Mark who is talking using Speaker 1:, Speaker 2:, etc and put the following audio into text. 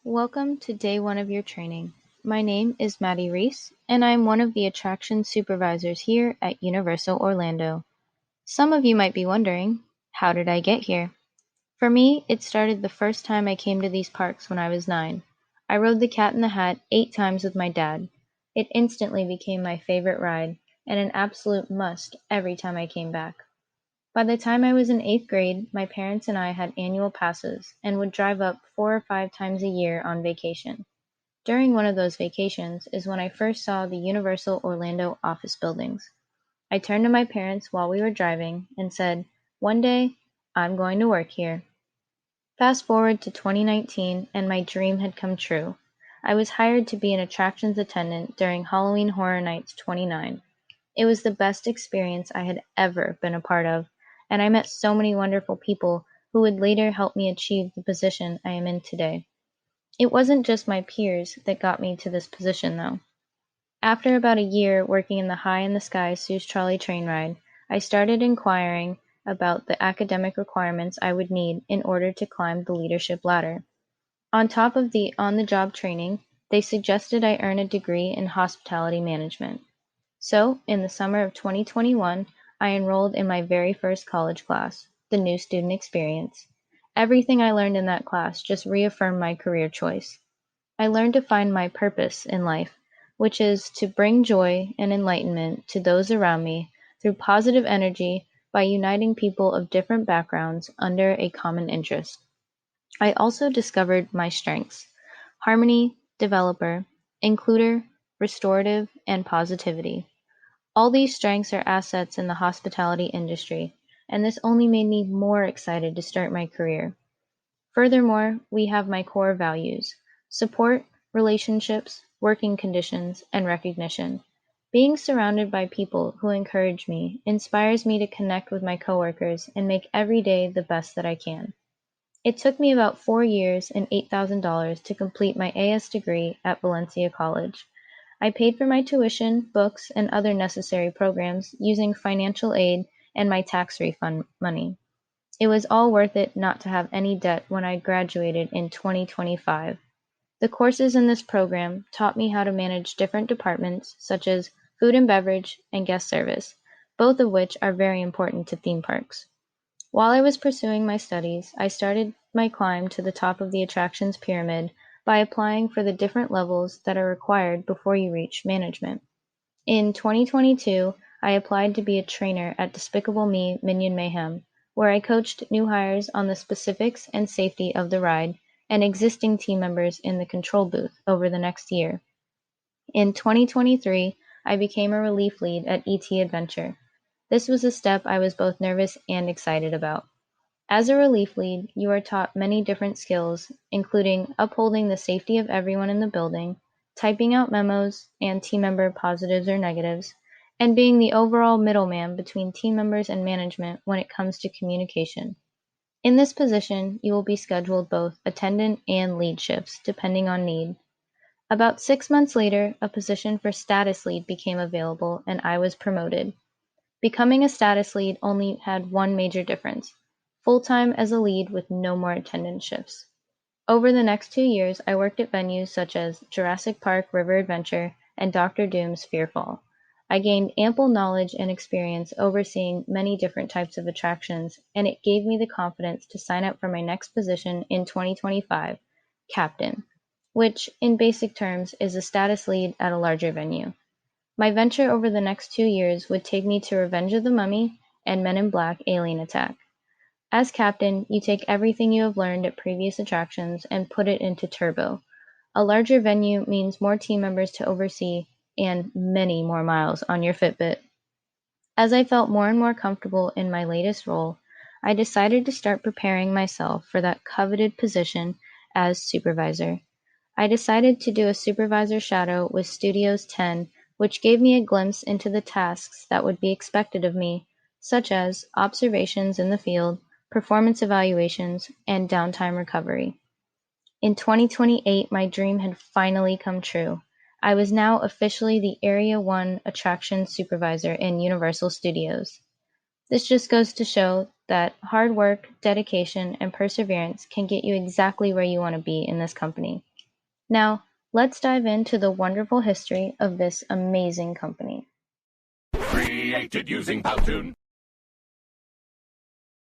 Speaker 1: Welcome to day one of your training. My name is Maddie Reese, and I am one of the attraction supervisors here at Universal Orlando. Some of you might be wondering, how did I get here? For me, it started the first time I came to these parks when I was 9. I rode the Cat in the Hat 8 times with my dad. It instantly became my favorite ride, and an absolute must every time I came back. By the time I was in 8th grade, my parents and I had annual passes and would drive up 4 or 5 times a year on vacation. During one of those vacations is when I first saw the Universal Orlando office buildings. I turned to my parents while we were driving and said, "One day, I'm going to work here." Fast forward to 2019 and my dream had come true. I was hired to be an attractions attendant during Halloween Horror Nights 29. It was the best experience I had ever been a part of, and I met so many wonderful people who would later help me achieve the position I am in today. It wasn't just my peers that got me to this position, though. After about a year working in the High in the Sky Seuss Trolley train ride, I started inquiring about the academic requirements I would need in order to climb the leadership ladder. On top of the on-the-job training, they suggested I earn a degree in hospitality management. So, in the summer of 2021, I enrolled in my very first college class, the New Student Experience. Everything I learned in that class just reaffirmed my career choice. I learned to find my purpose in life, which is to bring joy and enlightenment to those around me through positive energy by uniting people of different backgrounds under a common interest. I also discovered my strengths: harmony, developer, includer, restorative, and positivity. All these strengths are assets in the hospitality industry, and this only made me more excited to start my career. Furthermore, we have my core values: support, relationships, working conditions, and recognition. Being surrounded by people who encourage me inspires me to connect with my coworkers and make every day the best that I can. It took me about 4 years and $8,000 to complete my AS degree at Valencia College. I paid for my tuition, books, and other necessary programs using financial aid and my tax refund money. It was all worth it not to have any debt when I graduated in 2025. The courses in this program taught me how to manage different departments such as food and beverage and guest service, both of which are very important to theme parks. While I was pursuing my studies, I started my climb to the top of the attractions pyramid by applying for the different levels that are required before you reach management. In 2022, I applied to be a trainer at Despicable Me Minion Mayhem, where I coached new hires on the specifics and safety of the ride and existing team members in the control booth over the next year. In 2023, I became a relief lead at ET Adventure. This was a step I was both nervous and excited about. As a relief lead, you are taught many different skills, including upholding the safety of everyone in the building, typing out memos and team member positives or negatives, and being the overall middleman between team members and management when it comes to communication. In this position, you will be scheduled both attendant and lead shifts, depending on need. About 6 months later, a position for status lead became available and I was promoted. Becoming a status lead only had one major difference: full-time as a lead with no more attendance shifts. Over the next 2 years, I worked at venues such as Jurassic Park River Adventure and Doctor Doom's Fearfall. I gained ample knowledge and experience overseeing many different types of attractions, and it gave me the confidence to sign up for my next position in 2025, Captain, which, in basic terms, is a status lead at a larger venue. My venture over the next 2 years would take me to Revenge of the Mummy and Men in Black: Alien Attack. As captain, you take everything you have learned at previous attractions and put it into Turbo. A larger venue means more team members to oversee and many more miles on your Fitbit. As I felt more and more comfortable in my latest role, I decided to start preparing myself for that coveted position as supervisor. I decided to do a supervisor shadow with Studios 10, which gave me a glimpse into the tasks that would be expected of me, such as observations in the field, performance evaluations, and downtime recovery. In 2028, my dream had finally come true. I was now officially the Area 1 Attraction Supervisor in Universal Studios. This just goes to show that hard work, dedication, and perseverance can get you exactly where you want to be in this company. Now, let's dive into the wonderful history of this amazing company.
Speaker 2: Created using Powtoon.